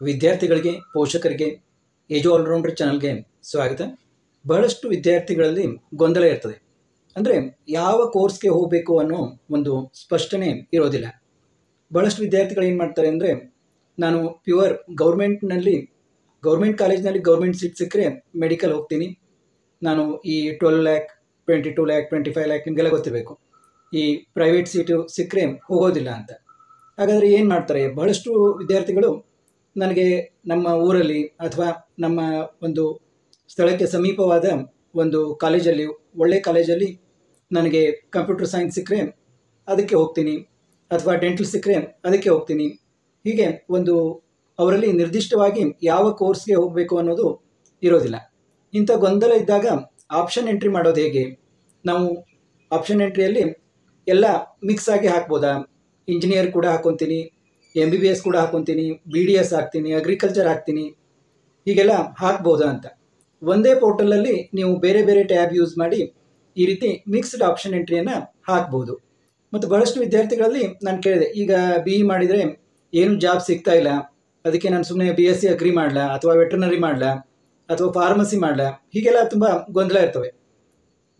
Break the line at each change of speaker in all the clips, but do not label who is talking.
ವಿದ್ಯಾರ್ಥಿಗಳಿಗೆ ಪೋಷಕರಿಗೆ age allrounder ಚಾನಲ್ಗೆ ಸ್ವಾಗತ. ಬಹಳಷ್ಟು ವಿದ್ಯಾರ್ಥಿಗಳಲ್ಲಿ ಗೊಂದಲ ಇರ್ತದೆ. ಅಂದರೆ ಯಾವ ಕೋರ್ಸ್ಗೆ ಹೋಗಬೇಕು ಅನ್ನೋ ಒಂದು ಸ್ಪಷ್ಟನೆ ಇರೋದಿಲ್ಲ. ಬಹಳಷ್ಟು ವಿದ್ಯಾರ್ಥಿಗಳು ಏನು ಮಾಡ್ತಾರೆ ಅಂದರೆ, ನಾನು ಪ್ಯೂರ್ ಗೌರ್ಮೆಂಟ್ ಕಾಲೇಜ್ನಲ್ಲಿ ಗೌರ್ಮೆಂಟ್ ಸೀಟ್ ಸಿಕ್ಕರೆ ಮೆಡಿಕಲ್ ಹೋಗ್ತೀನಿ, ನಾನು ಈ 12 ಲ್ಯಾಕ್ 22 ಲ್ಯಾಕ್ 25 ಲ್ಯಾಕ್ ನಿಮಗೆಲ್ಲ ಗೊತ್ತಿರಬೇಕು, ಈ ಪ್ರೈವೇಟ್ ಸೀಟು ಸಿಕ್ಕರೆ ಹೋಗೋದಿಲ್ಲ ಅಂತ. ಹಾಗಾದರೆ ಏನು ಮಾಡ್ತಾರೆ? ಬಹಳಷ್ಟು ವಿದ್ಯಾರ್ಥಿಗಳು ನನಗೆ ನಮ್ಮ ಊರಲ್ಲಿ ಅಥವಾ ನಮ್ಮ ಒಂದು ಸ್ಥಳಕ್ಕೆ ಸಮೀಪವಾದ ಒಂದು ಕಾಲೇಜಲ್ಲಿ, ಒಳ್ಳೆಯ ಕಾಲೇಜಲ್ಲಿ ನನಗೆ ಕಂಪ್ಯೂಟರ್ ಸೈನ್ಸ್ ಸಿಕ್ಕರೆ ಅದಕ್ಕೆ ಹೋಗ್ತೀನಿ, ಅಥವಾ ಡೆಂಟಲ್ ಸಿಕ್ಕರೆ ಅದಕ್ಕೆ ಹೋಗ್ತೀನಿ. ಹೀಗೆ ಒಂದು ಅವರಲ್ಲಿ ನಿರ್ದಿಷ್ಟವಾಗಿ ಯಾವ ಕೋರ್ಸ್ಗೆ ಹೋಗಬೇಕು ಅನ್ನೋದು ಇರೋದಿಲ್ಲ. ಇಂಥ ಗೊಂದಲ ಇದ್ದಾಗ ಆಪ್ಷನ್ ಎಂಟ್ರಿ ಮಾಡೋದು ಹೇಗೆ? ನಾವು ಆಪ್ಷನ್ ಎಂಟ್ರಿಯಲ್ಲಿ ಎಲ್ಲ ಮಿಕ್ಸ್ ಆಗಿ ಹಾಕ್ಬೋದಾ? ಇಂಜಿನಿಯರ್ ಕೂಡ ಹಾಕ್ಕೊತೀನಿ, MBBS ಕೂಡ ಹಾಕ್ಕೊತೀನಿ, BDS ಹಾಕ್ತೀನಿ, ಅಗ್ರಿಕಲ್ಚರ್ ಹಾಕ್ತೀನಿ, ಹೀಗೆಲ್ಲ ಹಾಕ್ಬೋದಾ ಅಂತ. ಒಂದೇ ಪೋರ್ಟಲಲ್ಲಿ ನೀವು ಬೇರೆ ಬೇರೆ ಟ್ಯಾಬ್ ಯೂಸ್ ಮಾಡಿ ಈ ರೀತಿ ಮಿಕ್ಸ್ಡ್ ಆಪ್ಷನ್ ಎಂಟ್ರಿಯನ್ನು ಹಾಕ್ಬೋದು. ಮತ್ತು ಬಹಳಷ್ಟು ವಿದ್ಯಾರ್ಥಿಗಳಲ್ಲಿ ನಾನು ಕೇಳಿದೆ, ಈಗ BE ಮಾಡಿದರೆ ಏನು ಜಾಬ್ ಸಿಗ್ತಾ ಇಲ್ಲ, ಅದಕ್ಕೆ ನಾನು ಸುಮ್ಮನೆ BSc ಅಗ್ರಿ ಮಾಡಲಾ, ಅಥವಾ ವೆಟರ್ನರಿ ಮಾಡಲಾ, ಅಥವಾ ಫಾರ್ಮಸಿ ಮಾಡಲಾ, ಹೀಗೆಲ್ಲ ತುಂಬ ಗೊಂದಲ ಇರ್ತವೆ.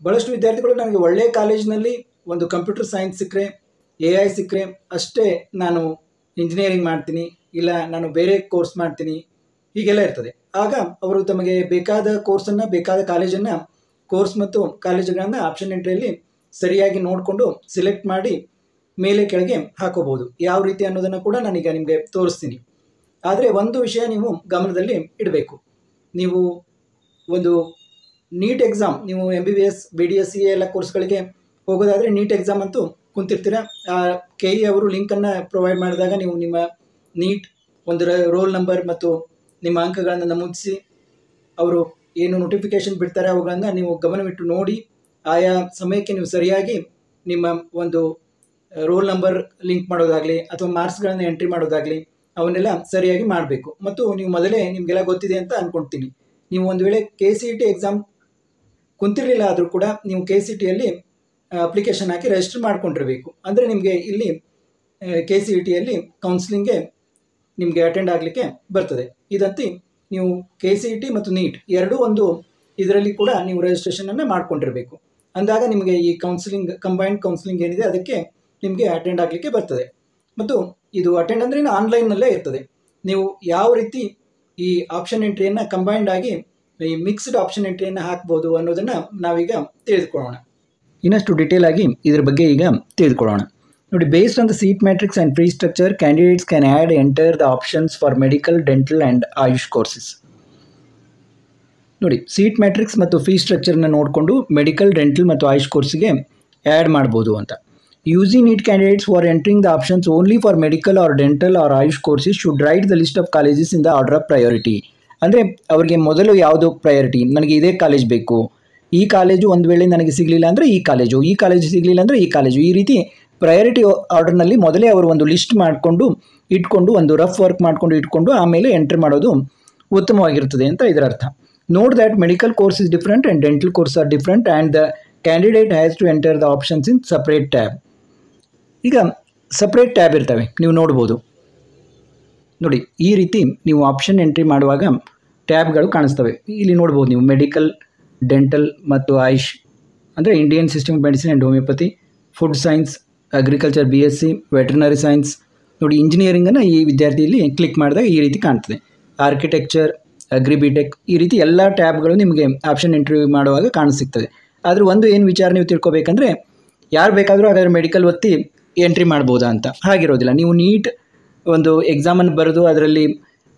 ಬಹಳಷ್ಟು ವಿದ್ಯಾರ್ಥಿಗಳು ನನಗೆ ಒಳ್ಳೆಯ ಕಾಲೇಜಿನಲ್ಲಿ ಒಂದು ಕಂಪ್ಯೂಟರ್ ಸೈನ್ಸ್ ಸಿಕ್ಕರೆ, AI ಸಿಕ್ಕರೆ ಅಷ್ಟೇ ನಾನು ಇಂಜಿನಿಯರಿಂಗ್ ಮಾಡ್ತೀನಿ, ಇಲ್ಲ ನಾನು ಬೇರೆ ಕೋರ್ಸ್ ಮಾಡ್ತೀನಿ, ಹೀಗೆಲ್ಲ ಇರ್ತದೆ. ಆಗ ಅವರು ತಮಗೆ ಬೇಕಾದ ಕೋರ್ಸನ್ನು, ಬೇಕಾದ ಕಾಲೇಜನ್ನು, ಕೋರ್ಸ್ ಮತ್ತು ಕಾಲೇಜುಗಳನ್ನು ಆಪ್ಷನ್ ಎಂಟ್ರಿಯಲ್ಲಿ ಸರಿಯಾಗಿ ನೋಡಿಕೊಂಡು ಸಿಲೆಕ್ಟ್ ಮಾಡಿ ಮೇಲೆ ಕೆಳಗೆ ಹಾಕೋಬೋದು. ಯಾವ ರೀತಿ ಅನ್ನೋದನ್ನು ಕೂಡ ನಾನೀಗ ನಿಮಗೆ ತೋರಿಸ್ತೀನಿ. ಆದರೆ ಒಂದು ವಿಷಯ ನೀವು ಗಮನದಲ್ಲಿ ಇಡಬೇಕು. ನೀವು ಒಂದು ನೀಟ್ ಎಕ್ಸಾಮ್, ನೀವು MBBS BDS CA ಎಲ್ಲ ಕೋರ್ಸ್ಗಳಿಗೆ ಹೋಗೋದಾದರೆ ನೀಟ್ ಎಕ್ಸಾಮ್ ಅಂತೂ ಕುಂತಿರ್ತೀರ. KE ಅವರು ಲಿಂಕನ್ನು ಪ್ರೊವೈಡ್ ಮಾಡಿದಾಗ ನೀವು ನಿಮ್ಮ ನೀಟ್ ಒಂದು ರೋಲ್ ನಂಬರ್ ಮತ್ತು ನಿಮ್ಮ ಅಂಕಗಳನ್ನು ನಮೂದಿಸಿ ಅವರು ಏನು ನೋಟಿಫಿಕೇಷನ್ ಬಿಡ್ತಾರೆ ಅವುಗಳನ್ನು ನೀವು ಗಮನವಿಟ್ಟು ನೋಡಿ, ಆಯಾ ಸಮಯಕ್ಕೆ ನೀವು ಸರಿಯಾಗಿ ನಿಮ್ಮ ಒಂದು ರೋಲ್ ನಂಬರ್ ಲಿಂಕ್ ಮಾಡೋದಾಗಲಿ ಅಥವಾ ಮಾರ್ಕ್ಸ್ಗಳನ್ನು ಎಂಟ್ರಿ ಮಾಡೋದಾಗಲಿ ಅವನ್ನೆಲ್ಲ ಸರಿಯಾಗಿ ಮಾಡಬೇಕು. ಮತ್ತು ನೀವು ಮೊದಲೇ ನಿಮಗೆಲ್ಲ ಗೊತ್ತಿದೆ ಅಂತ ಅಂದ್ಕೊಳ್ತೀನಿ, ನೀವು ಒಂದು ವೇಳೆ KCET ಎಕ್ಸಾಮ್ ಕುಂತಿರಲಿಲ್ಲ ಆದರೂ ಕೂಡ ನೀವು KCETಯಲ್ಲಿ ಅಪ್ಲಿಕೇಶನ್ ಹಾಕಿ ರಿಜಿಸ್ಟರ್ ಮಾಡ್ಕೊಂಡಿರಬೇಕು. ಅಂದರೆ ನಿಮಗೆ ಇಲ್ಲಿ KCETಯಲ್ಲಿ ಕೌನ್ಸಿಲಿಂಗ್ಗೆ ನಿಮಗೆ ಅಟೆಂಡ್ ಆಗಲಿಕ್ಕೆ ಬರ್ತದೆ. ಇದಂತೆ ನೀವು KCET ಮತ್ತು ನೀಟ್ ಎರಡೂ ಒಂದು ಇದರಲ್ಲಿ ಕೂಡ ನೀವು ರಿಜಿಸ್ಟ್ರೇಷನನ್ನು ಮಾಡ್ಕೊಂಡಿರಬೇಕು. ಅಂದಾಗ ನಿಮಗೆ ಈ ಕೌನ್ಸಿಲಿಂಗ್, ಕಂಬೈನ್ಡ್ ಕೌನ್ಸಿಲಿಂಗ್ ಏನಿದೆ ಅದಕ್ಕೆ ನಿಮಗೆ ಅಟೆಂಡ್ ಆಗಲಿಕ್ಕೆ ಬರ್ತದೆ. ಮತ್ತು ಇದು ಅಟೆಂಡ್ ಅಂದರೆ ಆನ್ಲೈನ್ನಲ್ಲೇ ಇರ್ತದೆ. ನೀವು ಯಾವ ರೀತಿ ಈ ಆಪ್ಷನ್ ಎಂಟ್ರಿಯನ್ನು ಕಂಬೈನ್ಡ್ ಆಗಿ ಈ ಮಿಕ್ಸ್ಡ್ ಆಪ್ಷನ್ ಎಂಟ್ರಿಯನ್ನು ಹಾಕ್ಬೋದು ಅನ್ನೋದನ್ನು ನಾವೀಗ ತಿಳಿದುಕೊಳ್ಳೋಣ. ಇನ್ನಷ್ಟು ಡೀಟೇಲ್ ಆಗಿ ಇದ್ರ ಬಗ್ಗೆ ಈಗ ತಿಳಿದುಕೊಳ್ಳೋಣ. ನೋಡಿ, based on the seat matrix and fee structure, candidates can add enter the options for medical, dental and AYUSH courses. ನೋಡಿ, ಸೀಟ್ ಮ್ಯಾಟ್ರಿಕ್ಸ್ ಮತ್ತು ಫೀ ಸ್ಟ್ರಕ್ಚರ್ನ ನೋಡಿಕೊಂಡು ಮೆಡಿಕಲ್, ಡೆಂಟಲ್ ಮತ್ತು ಆಯುಷ್ ಕೋರ್ಸಿಗೆ ಆ್ಯಡ್ ಮಾಡ್ಬೋದು ಅಂತ. Using NEET candidates for entering the options only for medical or dental or AYUSH courses should write the list of colleges in the order of priority. ಅಂದರೆ ಅವರಿಗೆ ಮೊದಲು ಯಾವುದು ಪ್ರಯಾರಿಟಿ, ನನಗೆ ಇದೇ ಕಾಲೇಜ್ ಬೇಕು, ಈ ಕಾಲೇಜು ಒಂದು ವೇಳೆ ನನಗೆ ಸಿಗಲಿಲ್ಲ ಅಂದರೆ ಈ ಕಾಲೇಜು ಸಿಗಲಿಲ್ಲ ಅಂದರೆ ಈ ಕಾಲೇಜು, ಈ ರೀತಿ ಪ್ರಯಾರಿಟಿ ಆರ್ಡರ್ನಲ್ಲಿ ಮೊದಲೇ ಅವರು ಒಂದು ಲಿಸ್ಟ್ ಮಾಡಿಕೊಂಡು ಇಟ್ಕೊಂಡು, ಒಂದು ರಫ್ ವರ್ಕ್ ಮಾಡಿಕೊಂಡು ಇಟ್ಕೊಂಡು ಆಮೇಲೆ ಎಂಟ್ರಿ ಮಾಡೋದು ಉತ್ತಮವಾಗಿರ್ತದೆ ಅಂತ ಇದರ ಅರ್ಥ. Note that medical course is different and dental course are different and the candidate has to enter the options in separate tab. ಈಗ ಸಪ್ರೇಟ್ ಟ್ಯಾಬ್ ಇರ್ತವೆ, ನೀವು ನೋಡ್ಬೋದು. ನೋಡಿ, ಈ ರೀತಿ ನೀವು ಆಪ್ಷನ್ ಎಂಟ್ರಿ ಮಾಡುವಾಗ ಟ್ಯಾಬ್ಗಳು ಕಾಣಿಸ್ತವೆ. ಇಲ್ಲಿ ನೋಡ್ಬೋದು ನೀವು ಮೆಡಿಕಲ್, ಡೆಂಟಲ್ ಮತ್ತು ಆಯುಷ್ ಅಂದರೆ Indian system of medicine and homeopathy, food science, agriculture BSc, veterinary science. ನೋಡಿ, ಇಂಜಿನಿಯರಿಂಗನ್ನು ಈ ವಿದ್ಯಾರ್ಥಿ ಇಲ್ಲಿ ಕ್ಲಿಕ್ ಮಾಡಿದಾಗ ಈ ರೀತಿ ಕಾಣ್ತದೆ. ಆರ್ಕಿಟೆಕ್ಚರ್, ಅಗ್ರಿ BTech, ಈ ರೀತಿ ಎಲ್ಲ ಟ್ಯಾಬ್ಗಳು ನಿಮಗೆ ಆಪ್ಷನ್ ಎಂಟ್ರಿ ಮಾಡುವಾಗ ಕಾಣಿಸಿಗ್ತದೆ. ಆದರೆ ಒಂದು ಏನು ವಿಚಾರ ನೀವು ತಿಳ್ಕೊಬೇಕಂದ್ರೆ, ಯಾರು ಬೇಕಾದರೂ ಹಾಗಾದರೆ ಮೆಡಿಕಲ್ ಒತ್ತಿ ಎಂಟ್ರಿ ಮಾಡ್ಬೋದಾ ಅಂತ. ಹಾಗಿರೋದಿಲ್ಲ. ನೀವು ನೀಟ್ ಒಂದು ಎಕ್ಸಾಮನ್ನು ಬರೆದು ಅದರಲ್ಲಿ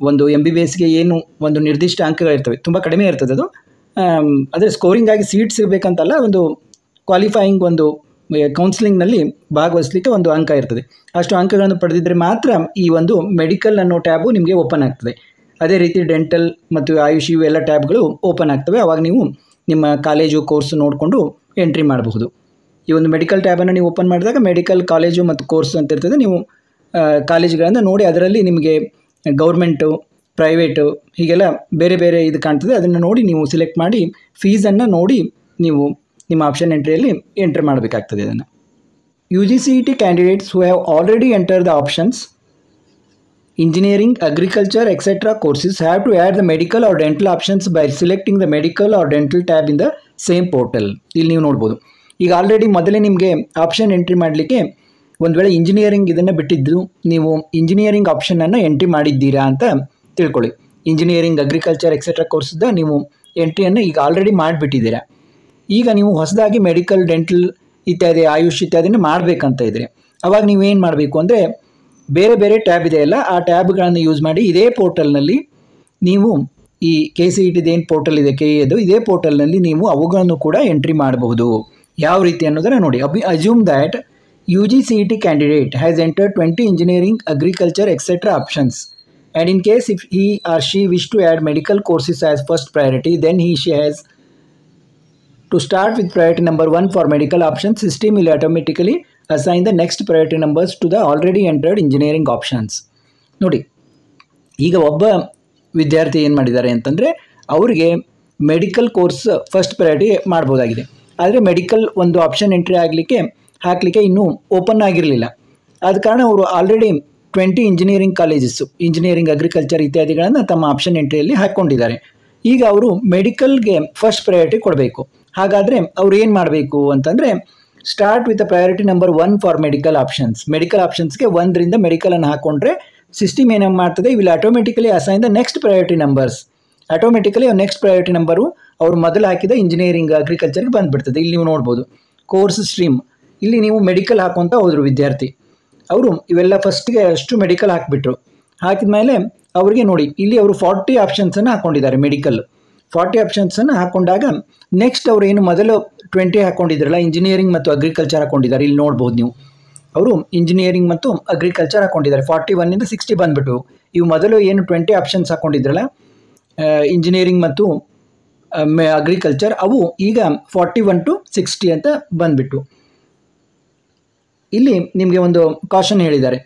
ಒಂದು MBBSಗೆ ಏನು ಒಂದು ನಿರ್ದಿಷ್ಟ ಅಂಕಗಳಿರ್ತವೆ, ತುಂಬ ಕಡಿಮೆ ಇರ್ತದೆ ಅದು. ಅಂದರೆ ಸ್ಕೋರಿಂಗ್ ಆಗಿ ಸೀಟ್ ಸಿಗಬೇಕಂತಲ್ಲ, ಒಂದು ಕ್ವಾಲಿಫೈಯಿಂಗ್ ಒಂದು ಕೌನ್ಸಿಲಿಂಗ್ನಲ್ಲಿ ಭಾಗವಹಿಸಲಿಕ್ಕೆ ಒಂದು ಅಂಕ ಇರ್ತದೆ. ಅಷ್ಟು ಅಂಕಗಳನ್ನು ಪಡೆದಿದ್ದರೆ ಮಾತ್ರ ಈ ಒಂದು ಮೆಡಿಕಲ್ ಅನ್ನೋ ಟ್ಯಾಬು ನಿಮಗೆ ಓಪನ್ ಆಗ್ತದೆ. ಅದೇ ರೀತಿ ಡೆಂಟಲ್ ಮತ್ತು ಆಯುಷ್ ಇವೆಲ್ಲ ಟ್ಯಾಬ್ಗಳು ಓಪನ್ ಆಗ್ತವೆ. ಆವಾಗ ನೀವು ನಿಮ್ಮ ಕಾಲೇಜು ಕೋರ್ಸು ನೋಡಿಕೊಂಡು ಎಂಟ್ರಿ ಮಾಡಬಹುದು. ಈ ಒಂದು ಮೆಡಿಕಲ್ ಟ್ಯಾಬನ್ನು ನೀವು ಓಪನ್ ಮಾಡಿದಾಗ ಮೆಡಿಕಲ್ ಕಾಲೇಜು ಮತ್ತು ಕೋರ್ಸು ಅಂತ ಇರ್ತದೆ. ನೀವು ಕಾಲೇಜುಗಳನ್ನು ನೋಡಿ ಅದರಲ್ಲಿ ನಿಮಗೆ ಗೌರ್ಮೆಂಟು, ಪ್ರೈವೇಟು ಹೀಗೆಲ್ಲ ಬೇರೆ ಬೇರೆ ಇದು ಕಾಣ್ತದೆ. ಅದನ್ನು ನೋಡಿ ನೀವು ಸಿಲೆಕ್ಟ್ ಮಾಡಿ ಫೀಸನ್ನು ನೋಡಿ ನೀವು ನಿಮ್ಮ ಆಪ್ಷನ್ ಎಂಟ್ರಿಯಲ್ಲಿ ಎಂಟ್ರಿ ಮಾಡಬೇಕಾಗ್ತದೆ. ಅದನ್ನು UGCET candidates who have already enter the options engineering, agriculture, etc. courses have to add the medical or dental options by selecting the medical or dental tab in the same portal. ಇಲ್ಲಿ ನೀವು ನೋಡ್ಬೋದು, ಈಗ already ಮೊದಲೇ ನಿಮಗೆ option entry ಮಾಡಲಿಕ್ಕೆ ಒಂದು ವೇಳೆ engineering ಇದನ್ನು ಬಿಟ್ಟಿದ್ದು ನೀವು ಇಂಜಿನಿಯರಿಂಗ್ ಆಪ್ಷನನ್ನು ಎಂಟ್ರಿ ಮಾಡಿದ್ದೀರಾ ಅಂತ ತಿಳ್ಕೊಳ್ಳಿ. ಇಂಜಿನಿಯರಿಂಗ್, ಅಗ್ರಿಕಲ್ಚರ್ ಎಕ್ಸೆಟ್ರಾ ಕೋರ್ಸ್ದ ನೀವು ಎಂಟ್ರಿಯನ್ನು ಈಗ ಆಲ್ರೆಡಿ ಮಾಡಿಬಿಟ್ಟಿದ್ದೀರಾ. ಈಗ ನೀವು ಹೊಸದಾಗಿ ಮೆಡಿಕಲ್, ಡೆಂಟಲ್ ಇತ್ಯಾದಿ, ಆಯುಷ್ ಇತ್ಯಾದಿನ ಮಾಡಬೇಕಂತ ಇದ್ದರೆ ಅವಾಗ ನೀವೇನು ಮಾಡಬೇಕು ಅಂದರೆ ಬೇರೆ ಬೇರೆ ಟ್ಯಾಬ್ ಇದೆಯಲ್ಲ, ಆ ಟ್ಯಾಬ್ಗಳನ್ನು ಯೂಸ್ ಮಾಡಿ ಇದೇ ಪೋರ್ಟಲ್ನಲ್ಲಿ ನೀವು ಈ KCET ಏನು ಪೋರ್ಟಲ್ ಇದೆ, KE ಇದೇ ಪೋರ್ಟಲ್ನಲ್ಲಿ ನೀವು ಅವುಗಳನ್ನು ಕೂಡ ಎಂಟ್ರಿ ಮಾಡಬಹುದು. ಯಾವ ರೀತಿ ಅನ್ನೋದನ್ನು ನೋಡಿ. Assume that UGCET candidate has entered 20 engineering, agriculture, etc. options, and in case if he or she wish to add medical courses as first priority, then she has to start with priority number 1 for medical options. System will automatically assign the next priority numbers to the already entered engineering options. ನೋಡಿ, ಈಗ ಒಬ್ಬ ವಿದ್ಯಾರ್ಥಿ ಏನು ಮಾಡಿದ್ದಾರೆ ಅಂತಂದರೆ ಅವರಿಗೆ medical course first priority ಮಾಡ್ಬೋದಾಗಿದೆ. ಆದರೆ medical ಒಂದು ಆಪ್ಷನ್ ಎಂಟ್ರಿ ಹಾಕಲಿಕ್ಕೆ ಇನ್ನೂ ಓಪನ್ ಆಗಿರಲಿಲ್ಲ. ಆದ ಕಾರಣ ಅವರು already 20 engineering colleges, engineering, agriculture ಇತ್ಯಾದಿಗಳನ್ನು ತಮ್ಮ ಆಪ್ಷನ್ ಎಂಟ್ರಿಯಲ್ಲಿ ಹಾಕ್ಕೊಂಡಿದ್ದಾರೆ. ಈಗ ಅವರು ಮೆಡಿಕಲ್ಗೆ ಫಸ್ಟ್ ಪ್ರಯಾರಿಟಿ ಕೊಡಬೇಕು. ಹಾಗಾದರೆ ಅವ್ರು ಏನು ಮಾಡಬೇಕು ಅಂತಂದರೆ start with priority number 1 for medical options. Medical ಆಪ್ಷನ್ಸ್ಗೆ 1ರಿಂದ ಮೆಡಿಕಲನ್ನು ಹಾಕ್ಕೊಂಡ್ರೆ ಸಿಸ್ಟಮ್ ಏನು ಮಾಡ್ತದೆ, will automatically assign the next priority numbers. Automatically next priority number ಅವರು ಮೊದಲು ಹಾಕಿದ ಇಂಜಿನಿಯರಿಂಗ್, ಅಗ್ರಿಕಲ್ಚರ್ಗೆ ಬಂದುಬಿಡ್ತದೆ. ಇಲ್ಲಿ ನೀವು ನೋಡ್ಬೋದು ಕೋರ್ಸ್ ಸ್ಟ್ರೀಮ್. ಇಲ್ಲಿ ನೀವು ಮೆಡಿಕಲ್ ಹಾಕುವಂತ ಹೋದರು ವಿದ್ಯಾರ್ಥಿ, ಅವರು ಇವೆಲ್ಲ ಫಸ್ಟ್ಗೆ ಅಷ್ಟು ಮೆಡಿಕಲ್ ಹಾಕಿಬಿಟ್ರು. ಹಾಕಿದ ಮೇಲೆ ಅವರಿಗೆ ನೋಡಿ ಇಲ್ಲಿ ಅವರು 40 ಆಪ್ಷನ್ಸನ್ನು ಹಾಕ್ಕೊಂಡಿದ್ದಾರೆ. ಮೆಡಿಕಲ್ 40 ಆಪ್ಷನ್ಸನ್ನು ಹಾಕ್ಕೊಂಡಾಗ ನೆಕ್ಸ್ಟ್ ಅವರು ಏನು ಮೊದಲು 20 ಹಾಕ್ಕೊಂಡಿದ್ರಲ್ಲ, ಇಂಜಿನಿಯರಿಂಗ್ ಮತ್ತು ಅಗ್ರಿಕಲ್ಚರ್ ಹಾಕ್ಕೊಂಡಿದ್ದಾರೆ. ಇಲ್ಲಿ ನೋಡ್ಬೋದು ನೀವು, ಅವರು ಇಂಜಿನಿಯರಿಂಗ್ ಮತ್ತು ಅಗ್ರಿಕಲ್ಚರ್ ಹಾಕ್ಕೊಂಡಿದ್ದಾರೆ. 41ಇಂದ 60 ಬಂದುಬಿಟ್ಟು, ಇವು ಮೊದಲು ಏನು 20 ಆಪ್ಷನ್ಸ್ ಹಾಕ್ಕೊಂಡಿದ್ರಲ್ಲ ಇಂಜಿನಿಯರಿಂಗ್ ಮತ್ತು ಅಗ್ರಿಕಲ್ಚರ್, ಅವು ಈಗ 41 to 60 ಅಂತ ಬಂದುಬಿಟ್ಟು. ಇಲ್ಲಿ ನಿಮಗೆ ಒಂದು ಕಾಷನ್ ಹೇಳಿದ್ದಾರೆ,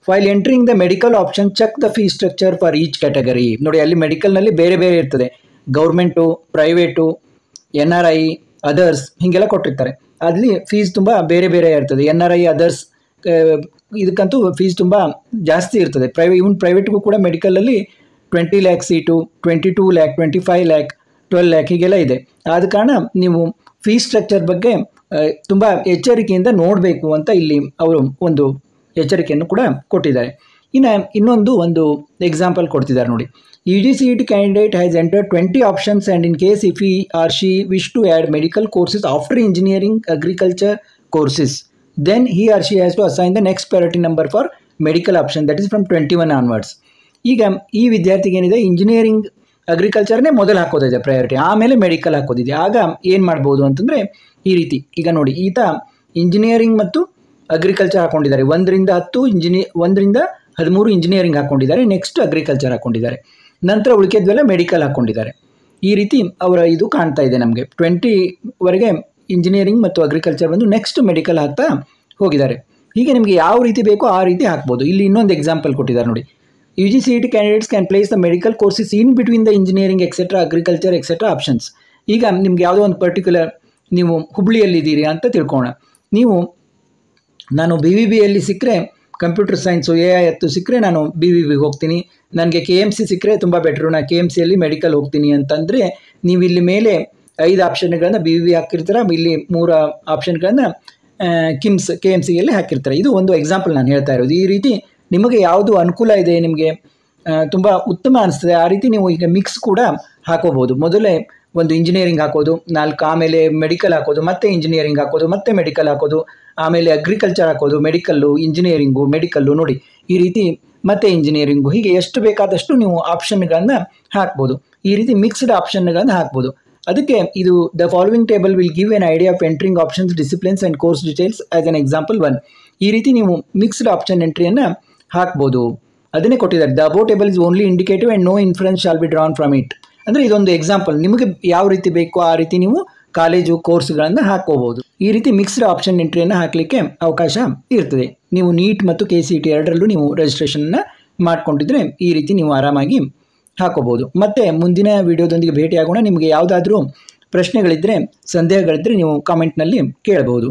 while entering the medical option check the fees structure for each category. ನೋಡಿ, ಅಲ್ಲಿ ಮೆಡಿಕಲ್ನಲ್ಲಿ ಬೇರೆ ಬೇರೆ ಇರ್ತದೆ, ಗೌರ್ಮೆಂಟು, ಪ್ರೈವೇಟು, NRI, ಅದರ್ಸ್ ಹೀಗೆಲ್ಲ ಕೊಟ್ಟಿರ್ತಾರೆ. ಅಲ್ಲಿ ಫೀಸ್ ತುಂಬ ಬೇರೆ ಬೇರೆ ಇರ್ತದೆ. NRI, ಅದರ್ಸ್ ಇದಕ್ಕಂತೂ ಫೀಸ್ ತುಂಬ ಜಾಸ್ತಿ ಇರ್ತದೆ. ಇವನ್ ಪ್ರೈವೇಟ್ಗೂ ಕೂಡ ಮೆಡಿಕಲಲ್ಲಿ 20 lakh seat, 22 lakh, 25 lakh, 12 lakh ಹೀಗೆಲ್ಲ ಇದೆ. ಆದ ಕಾರಣ ನೀವು ಫೀಸ್ ಸ್ಟ್ರಕ್ಚರ್ ಬಗ್ಗೆ ತುಂಬ ಎಚ್ಚರಿಕೆಯಿಂದ ನೋಡಬೇಕು ಅಂತ ಇಲ್ಲಿ ಅವರು ಒಂದು ಎಚ್ಚರಿಕೆಯನ್ನು ಕೂಡ ಕೊಟ್ಟಿದ್ದಾರೆ. ಇನ್ನೊಂದು ಎಕ್ಸಾಂಪಲ್ ಕೊಡ್ತಿದ್ದಾರೆ ನೋಡಿ. UGCET candidate has entered 20 options, and in case if he or she wish to add medical courses after engineering, agriculture courses, then he or she has to assign the next priority number for medical option, that is from 21 onwards. ಈಗ ಈ ವಿದ್ಯಾರ್ಥಿಗೆ ಏನಿದೆ, engineering, ಅಗ್ರಿಕಲ್ಚರ್ನೇ ಮೊದಲು ಹಾಕೋದಿದೆ priority, ಆಮೇಲೆ medical ಹಾಕೋದಿದೆ. ಆಗ ಏನು ಮಾಡ್ಬೋದು ಅಂತಂದರೆ ಈ ರೀತಿ. ಈಗ ನೋಡಿ, ಈತ ಇಂಜಿನಿಯರಿಂಗ್ ಮತ್ತು ಅಗ್ರಿಕಲ್ಚರ್ ಹಾಕ್ಕೊಂಡಿದ್ದಾರೆ. 1ರಿಂದ 13 ಇಂಜಿನಿಯರಿಂಗ್ ಹಾಕ್ಕೊಂಡಿದ್ದಾರೆ, ನೆಕ್ಸ್ಟ್ ಅಗ್ರಿಕಲ್ಚರ್ ಹಾಕ್ಕೊಂಡಿದ್ದಾರೆ, ನಂತರ ಉಳಿಕೆದ್ವೆಲ್ಲ ಮೆಡಿಕಲ್ ಹಾಕ್ಕೊಂಡಿದ್ದಾರೆ. ಈ ರೀತಿ ಅವರ ಇದು ಕಾಣ್ತಾ ಇದೆ ನಮಗೆ. 20ವರೆಗೆ ಇಂಜಿನಿಯರಿಂಗ್ ಮತ್ತು ಅಗ್ರಿಕಲ್ಚರ್ ಬಂದು ನೆಕ್ಸ್ಟ್ ಮೆಡಿಕಲ್ ಹಾಕ್ತಾ ಹೋಗಿದ್ದಾರೆ. ಹೀಗೆ ನಿಮಗೆ ಯಾವ ರೀತಿ ಬೇಕೋ ಆ ರೀತಿ ಹಾಕ್ಬೋದು. ಇಲ್ಲಿ ಇನ್ನೊಂದು ಎಕ್ಸಾಂಪಲ್ ಕೊಟ್ಟಿದ್ದಾರೆ ನೋಡಿ. UGCET candidates can place the medical courses in between the engineering, etc., agriculture, etc. options. ಈಗ ನಿಮ್ಗೆ ಯಾವುದೋ ಒಂದು ಪರ್ಟಿಕ್ಯುಲರ್, ನೀವು ಹುಬ್ಳಿಯಲ್ಲಿದ್ದೀರಿ ಅಂತ ತಿಳ್ಕೋಣ. ನಾನು BVBಯಲ್ಲಿ ಸಿಕ್ಕರೆ ಕಂಪ್ಯೂಟರ್ ಸೈನ್ಸು, AI ಸಿಕ್ಕರೆ ನಾನು BVBಗೆ ಹೋಗ್ತೀನಿ. ನನಗೆ KMC ಸಿಕ್ಕರೆ ತುಂಬ ಬೆಟ್ರು, ನಾನು KMCಯಲ್ಲಿ ಮೆಡಿಕಲ್ ಹೋಗ್ತೀನಿ ಅಂತಂದರೆ ನೀವು ಇಲ್ಲಿ ಮೇಲೆ 5 ಆಪ್ಷನ್ಗಳನ್ನು BVB ಹಾಕಿರ್ತೀರ, ಇಲ್ಲಿ 3 ಆಪ್ಷನ್ಗಳನ್ನು KMCಯಲ್ಲಿ ಹಾಕಿರ್ತಾರೆ. ಇದು ಒಂದು ಎಕ್ಸಾಂಪಲ್ ನಾನು ಹೇಳ್ತಾ ಇರೋದು. ಈ ರೀತಿ ನಿಮಗೆ ಯಾವುದು ಅನುಕೂಲ ಇದೆ, ನಿಮಗೆ ತುಂಬ ಉತ್ತಮ ಅನಿಸ್ತದೆ, ಆ ರೀತಿ ನೀವು ಈಗ ಮಿಕ್ಸ್ ಕೂಡ ಹಾಕೋಬೋದು. ಮೊದಲೇ ಒಂದು ಇಂಜಿನಿಯರಿಂಗ್ ಹಾಕೋದು, 4, ಆಮೇಲೆ ಮೆಡಿಕಲ್ ಹಾಕೋದು, ಮತ್ತೆ ಇಂಜಿನಿಯರಿಂಗ್ ಹಾಕೋದು, ಮತ್ತೆ ಮೆಡಿಕಲ್ ಹಾಕೋದು, ಆಮೇಲೆ ಅಗ್ರಿಕಲ್ಚರ್ ಹಾಕೋದು, ಮೆಡಿಕಲ್ಲು, ಇಂಜಿನಿಯರಿಂಗು, ಮೆಡಿಕಲ್ಲು, ನೋಡಿ ಈ ರೀತಿ ಮತ್ತೆ ಇಂಜಿನಿಯರಿಂಗು, ಹೀಗೆ ಎಷ್ಟು ಬೇಕಾದಷ್ಟು ನೀವು ಆಪ್ಷನ್ಗಳನ್ನು ಹಾಕ್ಬೋದು. ಈ ರೀತಿ ಮಿಕ್ಸ್ಡ್ ಆಪ್ಷನ್ಗಳನ್ನು ಹಾಕ್ಬೋದು. ಅದಕ್ಕೆ ಇದು the following table will give an idea of entering options, disciplines and course details as an example 1. ಈ ರೀತಿ ನೀವು ಮಿಕ್ಸ್ಡ್ ಆಪ್ಷನ್ ಎಂಟ್ರಿಯನ್ನು ಹಾಕ್ಬೋದು. ಅದನ್ನೇ ಕೊಟ್ಟಿದ್ದಾರೆ. The above table is only indicative and no influence shall be drawn from it. ಅಂದರೆ ಇದೊಂದು example, ನಿಮಗೆ ಯಾವ ರೀತಿ ಬೇಕೋ ಆ ರೀತಿ ನೀವು ಕಾಲೇಜು ಕೋರ್ಸ್ಗಳನ್ನು ಹಾಕ್ಕೋಬೋದು. ಈ ರೀತಿ ಮಿಕ್ಸ್ಡ್ ಆಪ್ಷನ್ ಎಂಟ್ರಿಯನ್ನು ಹಾಕಲಿಕ್ಕೆ ಅವಕಾಶ ಇರ್ತದೆ. ನೀವು ನೀಟ್ ಮತ್ತು KCET ಎರಡರಲ್ಲೂ ನೀವು ರಿಜಿಸ್ಟ್ರೇಷನ್ನ ಮಾಡ್ಕೊಂಡಿದ್ರೆ ಈ ರೀತಿ ನೀವು ಆರಾಮಾಗಿ ಹಾಕೋಬೋದು. ಮತ್ತು ಮುಂದಿನ ವಿಡಿಯೋದೊಂದಿಗೆ ಭೇಟಿಯಾಗೋಣ. ನಿಮಗೆ ಯಾವುದಾದ್ರೂ ಪ್ರಶ್ನೆಗಳಿದ್ದರೆ, ಸಂದೇಹಗಳಿದ್ದರೆ ನೀವು ಕಾಮೆಂಟ್ನಲ್ಲಿ ಕೇಳಬಹುದು.